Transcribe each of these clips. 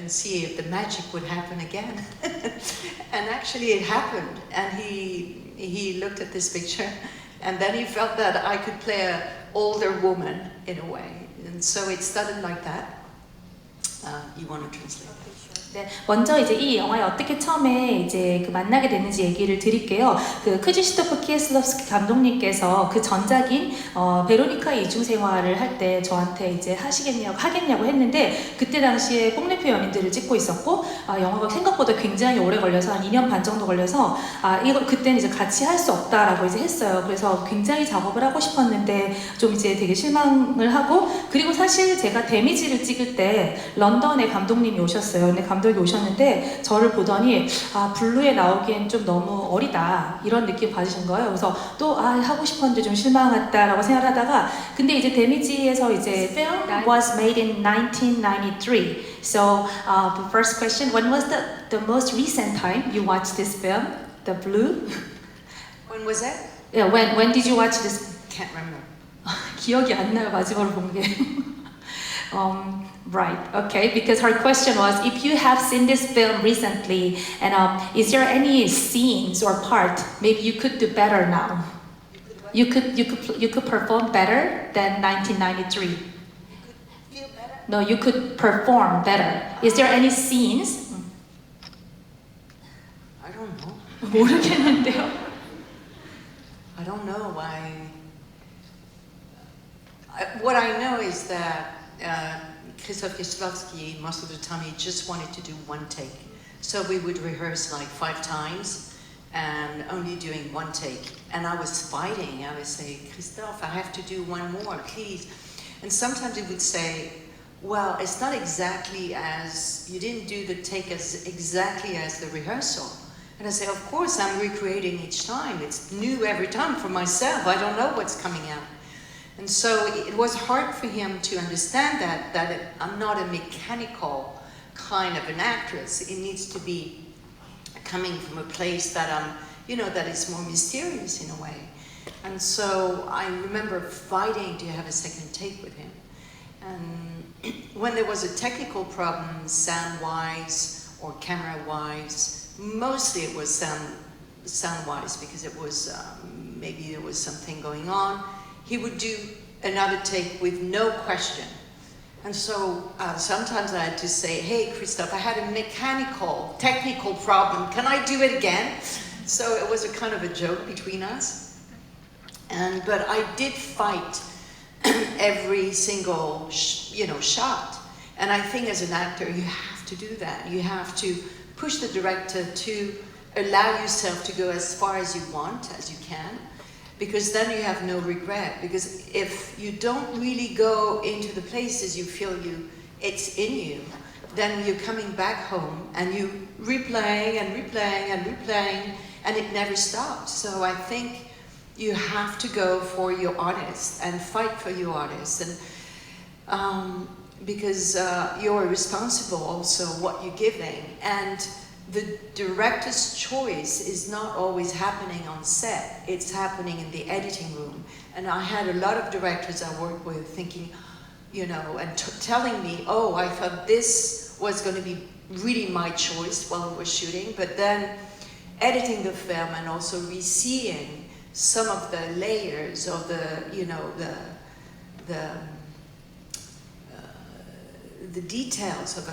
and see if the magic would happen again. And actually it happened, and he looked at this picture, and then he felt that I could play an older woman in a way. And so it started like that. You want to translate? 네, 먼저 이제 이 영화에 어떻게 처음에 이제 그 만나게 됐는지 얘기를 드릴게요. 그 크지슈토프 키에슬롭스키 감독님께서 그 전작인 베로니카의 이중생활을 할 때 저한테 이제 하겠냐고 했는데, 그때 당시에 뽕레표 연인들을 찍고 있었고 영화가 생각보다 굉장히 오래 걸려서 한 2년 반 정도 걸려서 이거 그때는 이제 같이 할 수 없다라고 이제 했어요. 그래서 굉장히 작업을 하고 싶었는데 좀 이제 되게 실망을 하고, 그리고 사실 제가 데미지를 찍을 때 런던에 감독님이 오셨어요. 근데 감독이 오셨는데 저를 보더니 블루에 나오기엔 좀 너무 어리다 이런 느낌 받으신 거예요. 그래서 또 하고 싶었는데 좀 실망했다라고 생각을 하다가, 근데 이제 데미지에서 이제 film was made in 1993. So the first question, when was the most recent time you watched this film, The Blue? When was that? Yeah, when did you watch this? Can't remember. 기억이 안 나요, 마지막으로 본 게. Right, okay, because her question was, if you have seen this film recently, and is there any scenes or part maybe you could do better now? You could perform better than 1993. You could feel better? No, you could perform better. Is there any scenes? I don't know. 모르겠는데요. I don't know why. What I know is that Krzysztof Kieślowski, most of the time, he just wanted to do one take. So we would rehearse like 5 times and only doing one take. And I was fighting. I would say, Krzysztof, I have to do one more, please. And sometimes he would say, well, it's not exactly as, you didn't do the take as exactly as the rehearsal. And I say, of course, I'm recreating each time. It's new every time for myself. I don't know what's coming out. And so it was hard for him to understand that I'm not a mechanical kind of an actress. It needs to be coming from a place that that is more mysterious in a way. And so I remember fighting to have a second take with him. And when there was a technical problem, sound-wise or camera-wise, mostly it was sound-wise because it was maybe there was something going on. He would do another take with no question. And so sometimes I had to say, hey, Krzysztof, I had a technical problem. Can I do it again? So it was a kind of a joke between us. But I did fight every single shot. And I think as an actor, you have to do that. You have to push the director to allow yourself to go as far as you want, as you can. Because then you have no regret. Because if you don't really go into the places you feel it's in you, then you're coming back home and you replaying and replaying and replaying, and it never stops. So I think you have to go for your artist and fight for your artist, and because you're responsible also what you're giving. And the director's choice is not always happening on set. It's happening in the editing room. And I had a lot of directors I worked with thinking, and telling me, oh, I thought this was going to be really my choice while we were shooting. But then editing the film and also re-seeing some of the layers of the details of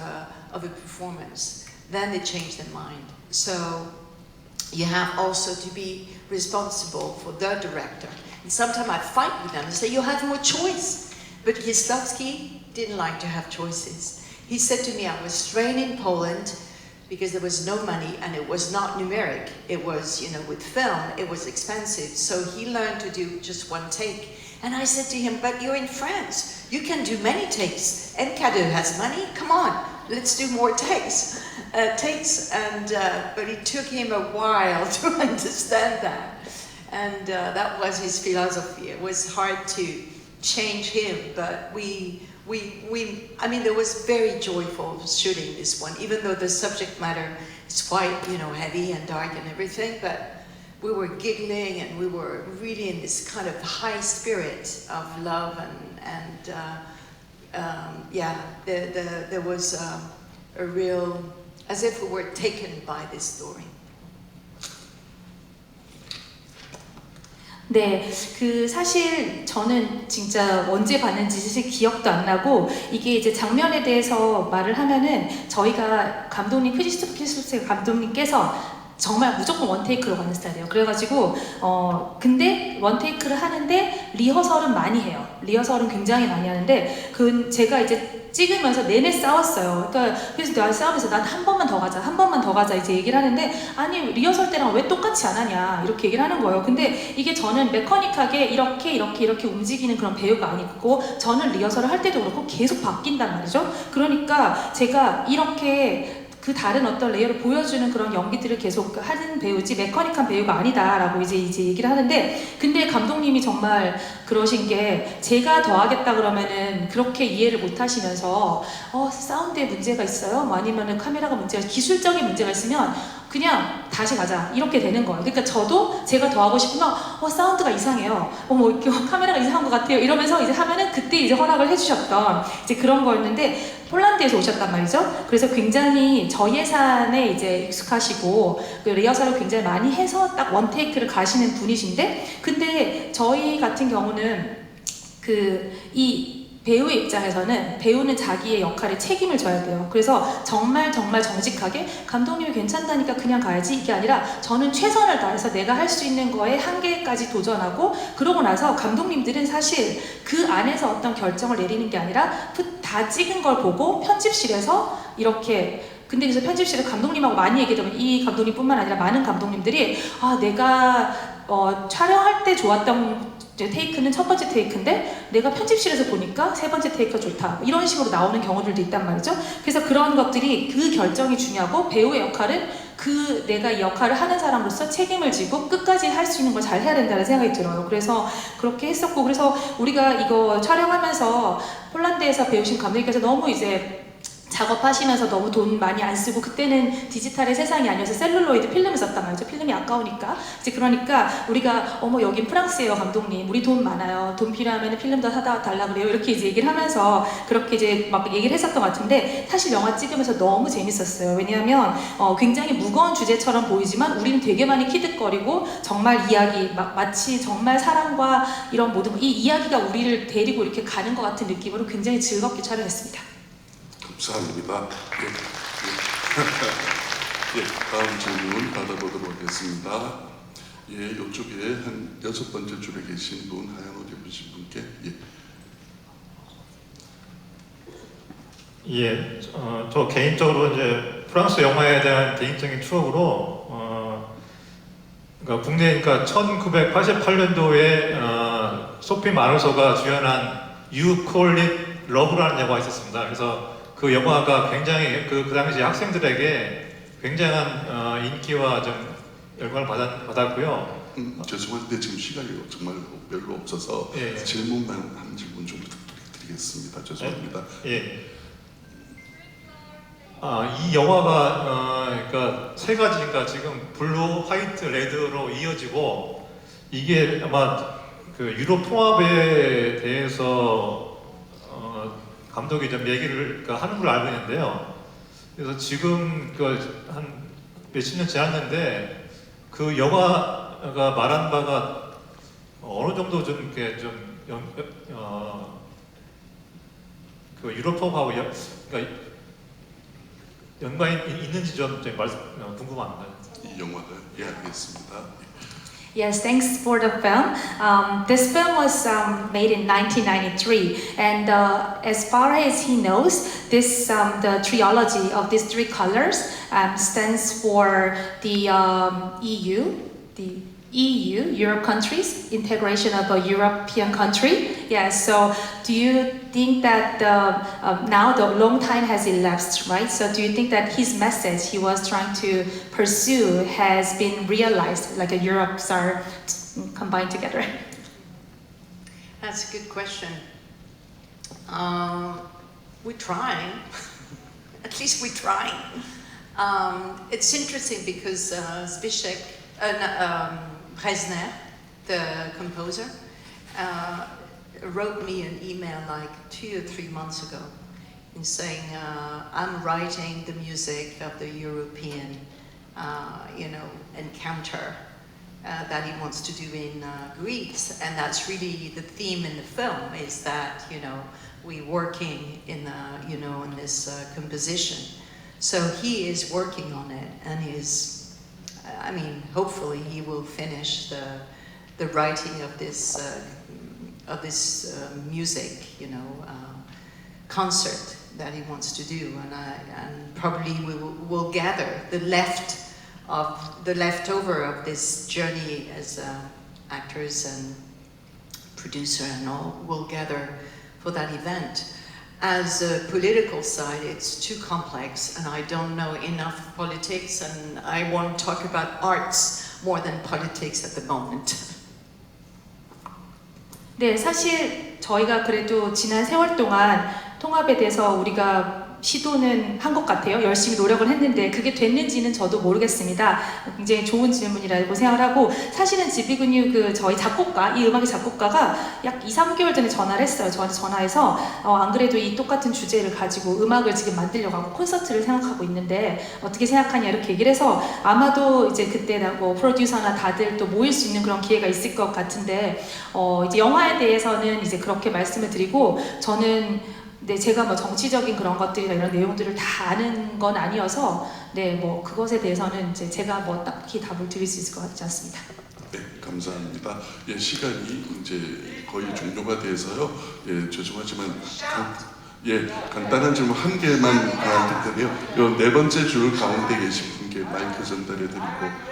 a performance, then they change their mind. So you have also to be responsible for the director. And sometimes I fight with them and say, you have more choice. But Kieślowski didn't like to have choices. He said to me, I was trained in Poland because there was no money and it was not numeric. It was, with film, it was expensive. So he learned to do just one take. And I said to him, but you're in France. You can do many takes. NCADO has money. Come on, let's do more takes. But it took him a while to understand that. And that was his philosophy. It was hard to change him, but there was very joyful shooting this one, even though the subject matter is quite, heavy and dark and everything, but we were giggling and we were really in this kind of high spirit of love there was a real, as if we were taken by this story. 네, 그 사실 저는 진짜 언제 봤는지 사실 기억도 안 나고 이게 이제 장면에 대해서 말을 하면은 저희가 감독님 크리스토프 키슬로스 감독님께서 정말 무조건 원테이크로 가는 스타일이에요. 그래가지고 근데 원테이크를 하는데 리허설은 많이 해요. 리허설은 굉장히 많이 하는데 그 제가 이제 찍으면서 내내 싸웠어요. 그러니까 그래서 내가 싸우면서 난 한 번만 더 가자, 한 번만 더 가자 이제 얘기를 하는데 아니 리허설 때랑 왜 똑같이 안 하냐 이렇게 얘기를 하는 거예요. 근데 이게 저는 메커닉하게 이렇게 움직이는 그런 배우가 아니고 저는 리허설을 할 때도 그렇고 계속 바뀐단 말이죠. 그러니까 제가 이렇게 그 다른 어떤 레이어를 보여주는 그런 연기들을 계속 하는 배우지 메커닉한 배우가 아니다라고 이제 얘기를 하는데 근데 감독님이 정말 그러신 게 제가 더 하겠다 그러면은 그렇게 이해를 못 하시면서 사운드에 문제가 있어요? 뭐 아니면은 카메라가 문제가 기술적인 문제가 있으면 그냥 다시 가자 이렇게 되는 거예요. 그러니까 저도 제가 더 하고 싶으면 사운드가 이상해요. 뭐 이렇게 카메라가 이상한 것 같아요. 이러면서 이제 하면은 그때 이제 허락을 해주셨던 이제 그런 거였는데 폴란드에서 오셨단 말이죠. 그래서 굉장히 저예산에 이제 익숙하시고 그 리허설을 굉장히 많이 해서 딱 원테이크를 가시는 분이신데 근데 저희 같은 경우는 이 배우의 입장에서는 배우는 자기의 역할에 책임을 져야 돼요. 그래서 정말 정직하게 감독님이 괜찮다니까 그냥 가야지 이게 아니라 저는 최선을 다해서 내가 할 수 있는 거에 한계까지 도전하고 그러고 나서 감독님들은 사실 그 안에서 어떤 결정을 내리는 게 아니라 다 찍은 걸 보고 편집실에서 이렇게 근데 그래서 편집실에 감독님하고 많이 얘기하면 이 감독님뿐만 아니라 많은 감독님들이 내가 촬영할 때 좋았던 테이크는 첫 번째 테이크인데 내가 편집실에서 보니까 세 번째 테이크가 좋다 이런 식으로 나오는 경우들도 있단 말이죠. 그래서 그런 것들이 그 결정이 중요하고 배우의 역할은 내가 이 역할을 하는 사람으로서 책임을 지고 끝까지 할 수 있는 걸 잘 해야 된다는 생각이 들어요. 그래서 그렇게 했었고 그래서 우리가 이거 촬영하면서 폴란드에서 배우신 감독님께서 너무 이제 작업하시면서 너무 돈 많이 안 쓰고 그때는 디지털의 세상이 아니어서 셀룰로이드 필름을 썼단 말이죠. 필름이 아까우니까 이제 그러니까 우리가 여긴 프랑스예요 감독님 우리 돈 많아요 돈 필요하면 필름 더 사다 달라 그래요 이렇게 이제 얘기를 하면서 그렇게 이제 막 얘기를 했었던 것 같은데 사실 영화 찍으면서 너무 재밌었어요. 왜냐하면 굉장히 무거운 주제처럼 보이지만 우리는 되게 많이 키득거리고 정말 이야기 마치 정말 사랑과 이런 모든 이 이야기가 우리를 데리고 이렇게 가는 것 같은 느낌으로 굉장히 즐겁게 촬영했습니다. 감사합니다. 다음 질문 받아보도록 하겠습니다. 이쪽에 한 6번째 줄에 계신 분, 하얀 옷 입으신 분께. 저 개인적으로 이제 프랑스 영화에 대한 개인적인 추억으로 그러니까 국내 1988년도에 소피 마르소가 주연한 You Call It Love라는 영화가 있었습니다. 그래서 그 영화가 굉장히 그 당시 학생들에게 굉장한 인기와 좀 열광을 받았고요. 죄송한데 지금 시간이 정말 별로 없어서 질문만 한 질문 좀 부탁드리겠습니다. 죄송합니다. 이 영화가 그러니까 세 가지가 지금 블루, 화이트, 레드로 이어지고 이게 아마 그 유럽 통합에 대해서 감독이 좀 얘기를 하는 걸로 알고 있는데요. 그래서 지금 한 몇십 년 지났는데 그 영화가 말한 바가 어느 정도 좀 이렇게 그 유럽하고 그러니까 연관이 있는지 좀 궁금합니다. 이 영화가요? 알겠습니다. Yes, thanks for the film. This film was made in 1993, and as far as he knows, this the trilogy of these three colors stands for the EU, Europe countries, integration of a European country. Yes, so do you think that now the long time has elapsed, right? So do you think that his message he was trying to pursue has been realized, like Europe's are combined together? That's a good question. We're trying. At least we're trying. It's interesting because Brezhnev, the composer, wrote me an email like 2 or 3 months ago. in saying, I'm writing the music of the European, encounter that he wants to do in Greece. And that's really the theme in the film, is that, we're working in this composition. So he is working on it, and hopefully he will finish the writing of this music, concert that he wants to do, and probably we'll gather the leftover of this journey as actors and producer and all will gather for that event. As a political side, it's too complex, and I don't know enough politics, and I want to talk about arts more than politics at the moment. 네, 사실 저희가 그래도 지난 세월 동안 통합에 대해서 우리가 시도는 한 것 같아요. 열심히 노력을 했는데 그게 됐는지는 저도 모르겠습니다. 굉장히 좋은 질문이라고 생각을 하고, 사실은 지비근육 저희 작곡가, 이 음악의 작곡가가 약 2-3개월 전에 전화를 했어요. 저한테 전화해서 안 그래도 이 똑같은 주제를 가지고 음악을 지금 만들려고 하고 콘서트를 생각하고 있는데 어떻게 생각하냐 이렇게 얘기를 해서, 아마도 이제 그때 뭐 프로듀서나 다들 또 모일 수 있는 그런 기회가 있을 것 같은데, 이제 영화에 대해서는 이제 그렇게 말씀을 드리고, 저는 제가 뭐 정치적인 그런 것들이나 이런 내용들을 다 아는 건 아니어서, 뭐 그것에 대해서는 이제 제가 뭐 딱히 답을 드릴 수 있을 것 같지 않습니다. 네, 감사합니다. 시간이 이제 거의 종료가 돼서요. 죄송하지만 간단한 질문 한 개만 할 텐데요. 요 네 번째 줄 가운데 계신 분께 마이크 전달해드리고.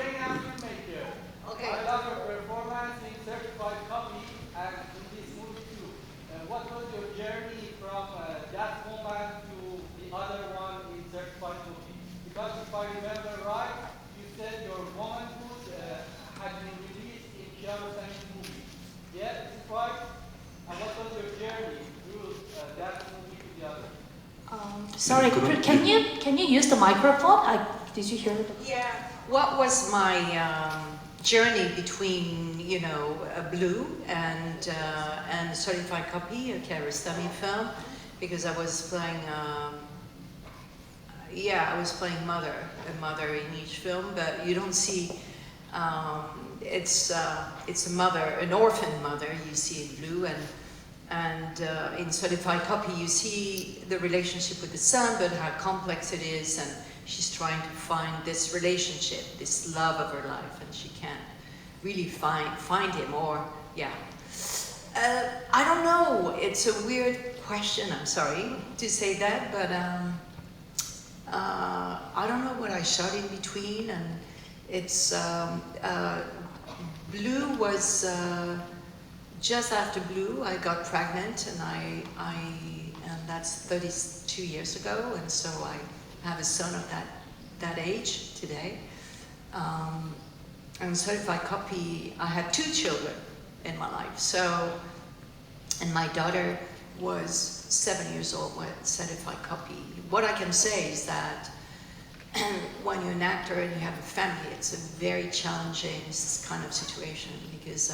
Sorry, can you use the microphone? Did you hear it? Yeah. What was my journey between Blue and Certified Copy, a Kiarostami film, because I was playing I was playing a mother in each film, but you don't see it's a mother, an orphan mother you see in Blue, and in Certified Copy you see the relationship with the son, but how complex it is, and she's trying to find this relationship, this love of her life, and she can't really find him, or I don't know, it's a weird question, I'm sorry to say that, but I don't know what I shot in between, and it's Blue was just after Blue I got pregnant, and and that's 32 years ago, and so I have a son of that age today. And Certified Copy, I had 2 children in my life, and my daughter was 7 years old when Certified Copy. What I can say is that when you're an actor and you have a family, it's a very challenging kind of situation, because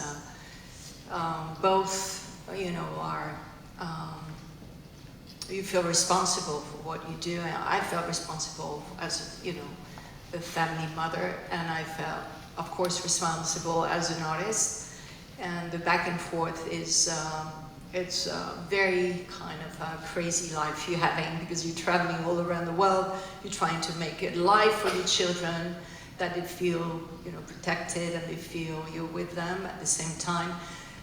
both, are, you feel responsible for what you do. I felt responsible as, a family mother, and I felt, of course, responsible as an artist. And the back and forth is, it's a very kind of crazy life you're having, because you're traveling all around the world. You're trying to make a life for your children that they feel, protected, and they feel you're with them at the same time.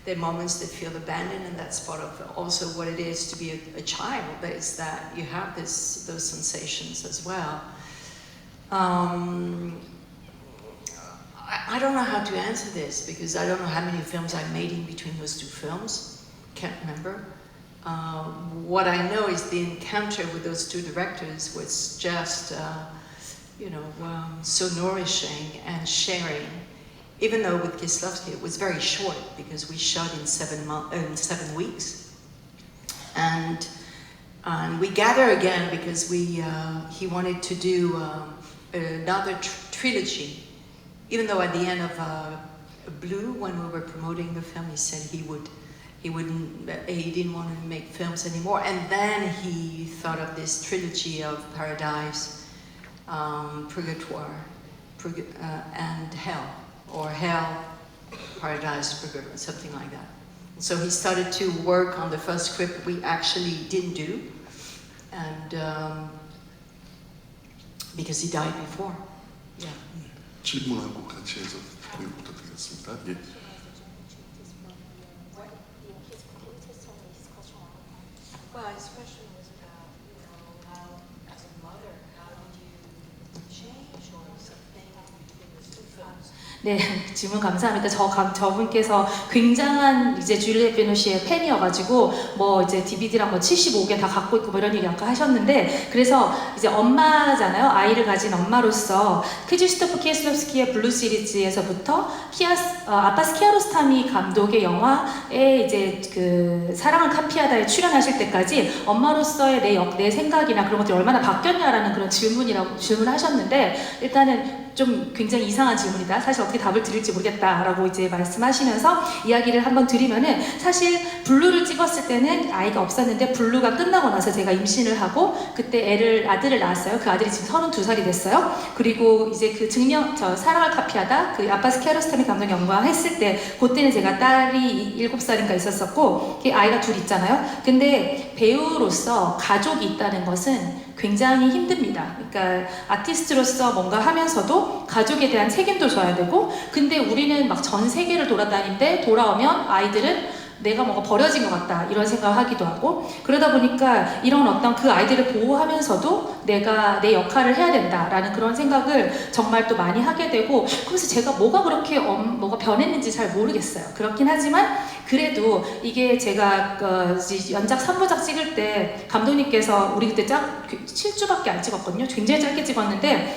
There are moments they feel abandoned, and that's part of also what it is to be a child, is that you have those sensations as well. I don't know how to answer this, because I don't know how many films I made in between those 2 films. Can't remember. What I know is the encounter with those 2 directors was just, so nourishing and sharing. Even though with Kieslowski it was very short, because we shot in 7 weeks, and we gather again because he wanted to do another trilogy. Even though at the end of Blue, when we were promoting the film, he said he would he didn't want to make films anymore. And then he thought of this trilogy of Paradise, Purgatoire, and Hell, or Hell, Paradise, Purgatoire, something like that. So he started to work on the first script we actually didn't do, and because he died before. Yeah. 질문하고 같이 해서 통역 부탁드리겠습니다. 예. Well, his question was about, how, as a mother, how did you change or something between the two films? 네, 질문 감사합니다. 저분께서 굉장한 이제 줄리엣 비노시의 팬이어가지고 뭐 이제 DVD랑 뭐 75개 다 갖고 있고 뭐 이런 얘기 아까 하셨는데, 그래서 이제 엄마잖아요. 아이를 가진 엄마로서 크지스토프 키에슬롭스키의 블루 시리즈에서부터 아빠스 키아로스타미 감독의 영화에 이제 그 사랑을 카피하다에 출연하실 때까지 엄마로서의 내 생각이나 그런 것들이 얼마나 바뀌었냐라는 그런 질문을 하셨는데, 일단은 좀 굉장히 이상한 질문이다. 사실 어떻게 답을 드릴지 모르겠다라고 이제 말씀하시면서 이야기를 한번 드리면은, 사실 블루를 찍었을 때는 아이가 없었는데 블루가 끝나고 나서 제가 임신을 하고 그때 아들을 낳았어요. 그 아들이 지금 32살이 됐어요. 그리고 이제 그 사랑을 카피하다 그 아빠스 키아로스타미 감독 영화 했을 때, 그때는 제가 딸이 7살인가 있었었고 아이가 둘 있잖아요. 근데 배우로서 가족이 있다는 것은 굉장히 힘듭니다. 그러니까 아티스트로서 뭔가 하면서도 가족에 대한 책임도 져야 되고, 근데 우리는 막 전 세계를 돌아다니는데 돌아오면 아이들은 내가 뭔가 버려진 것 같다 이런 생각을 하기도 하고, 그러다 보니까 이런 어떤 그 아이들을 보호하면서도 내가 내 역할을 해야 된다라는 그런 생각을 정말 또 많이 하게 되고, 그래서 제가 뭐가 그렇게 뭐가 변했는지 잘 모르겠어요. 그렇긴 하지만 그래도 이게 제가 연작 3부작 찍을 때 감독님께서 우리 그때 7주밖에 안 찍었거든요. 굉장히 짧게 찍었는데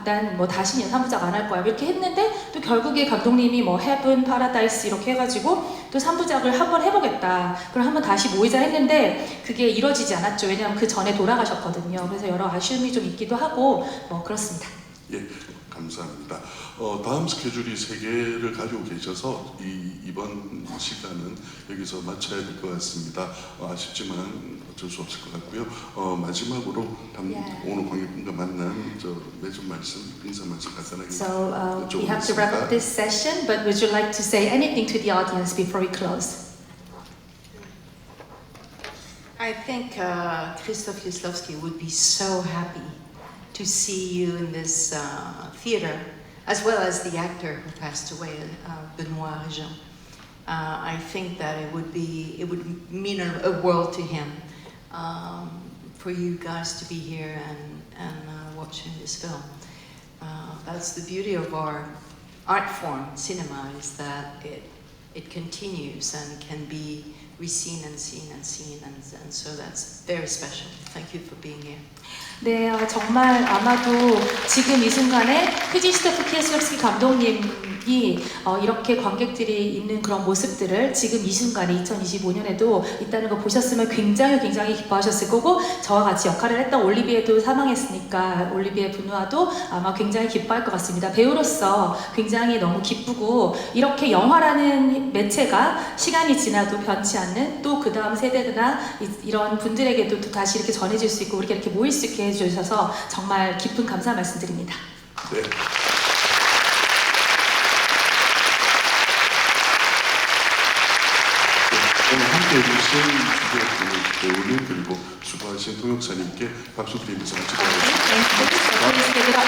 난 뭐 다시는 3부작 안 할 거야 이렇게 했는데, 또 결국에 감독님이 뭐 헤븐, 파라다이스 이렇게 해가지고 또 3부작을 한번 해보겠다. 그럼 한번 다시 모이자 했는데 그게 이루어지지 않았죠. 왜냐하면 그 전에 돌아가셨거든요. 그래서 여러 아쉬움이 좀 있기도 하고 뭐 그렇습니다. 예, 감사합니다. 다음 스케줄이 3개를 가지고 계셔서 이번 시간은 여기서 마쳐야 될 것 같습니다. 아쉽지만 어쩔 수 없을 것 같고요. 마지막으로 오늘 관객분과 만난 매주 말씀, 인사 말씀 간단하게 So we have to wrap up this session, but would you like to say anything to the audience before we close? I think Krzysztof Kieslowski would be so happy to see you in this theater, as well as the actor who passed away, Benoit Réjean. I think that it would mean a world to him for you guys to be here and watching this film. That's the beauty of our art form, cinema, is that it continues and can be re-seen and seen and seen, and so that's very special. Thank you for being here. 네, 정말 아마도 지금 이 순간에 크지스토프 키에슬롭스키 감독님이 이렇게 관객들이 있는 그런 모습들을 지금 이 순간에 2025년에도 있다는 거 보셨으면 굉장히 기뻐하셨을 거고, 저와 같이 역할을 했던 올리비에도 사망했으니까 올리비에 브누아도 아마 굉장히 기뻐할 것 같습니다. 배우로서 굉장히 너무 기쁘고, 이렇게 영화라는 매체가 시간이 지나도 변치 않는, 또 그 다음 세대나 이런 분들에게도 또 다시 이렇게 전해질 수 있고 우리가 이렇게 모일 수 있게 해주셔서 정말 깊은 감사 말씀드립니다. 네. 오늘 함께 해주신 배우님 그리고 수고하신 통역사님께 박수 드리면서 마치도록 하겠습니다.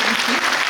Thank you.